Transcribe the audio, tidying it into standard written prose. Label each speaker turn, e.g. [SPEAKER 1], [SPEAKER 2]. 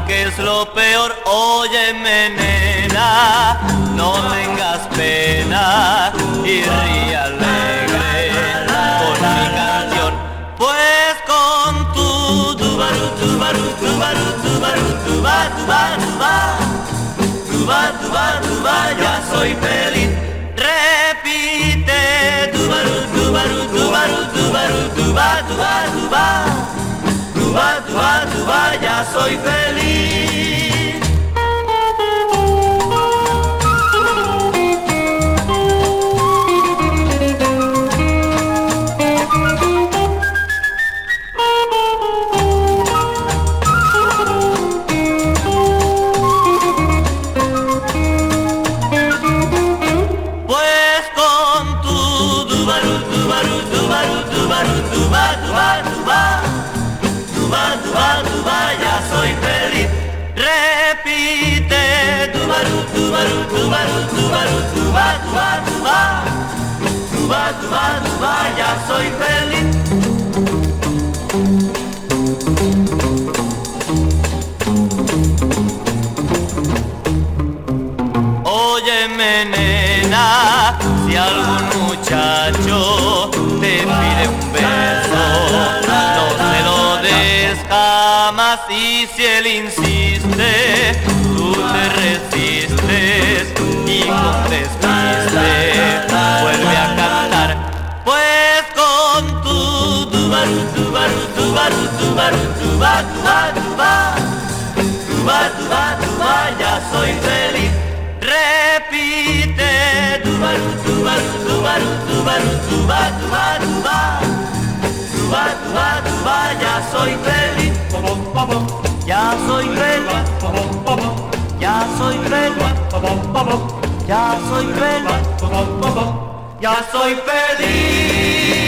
[SPEAKER 1] que es lo peor. Óyeme, nena, no tengas pena y ríe alegre con mi canción, pues con tu tubaru, tubaru, tubaru, tubaru, tuba, tuba, tuba, tuba, tuba, tuba, ya soy feliz. Repite, tubaru, tubaru, tubaru, tubaru, tuba, tuba, tuba, tuba, tuba, tuba, ya soy feliz. Pues con tu tubaru, tubaru, tubaru, tubaru, tuba, tuba, tuba, tuba, tuba, tuba, ya soy feliz. Repite, tubaru, tubaru, tubaru, tubaru, tuba, tuba, tuba, tuba, tuba, tuba, ya soy feliz. Óyeme, nena, si algún muchacho te pide un beso, no se lo des jamás, y si él insiste, tú te resistes y con despiste vuelve a cantar, pues con tu tubaru, tubaru, tubaru, tubaru, tuba, tuba, tuba, tuba, tuba, tuba, ya soy feliz. Repite, tubaru, tubaru, tubaru, tubaru, tuba, tuba, tuba, tuba, tuba, tuba, ya soy feliz. Ya soy feliz. Ya soy feliz. Ya soy feliz. Ya soy feliz.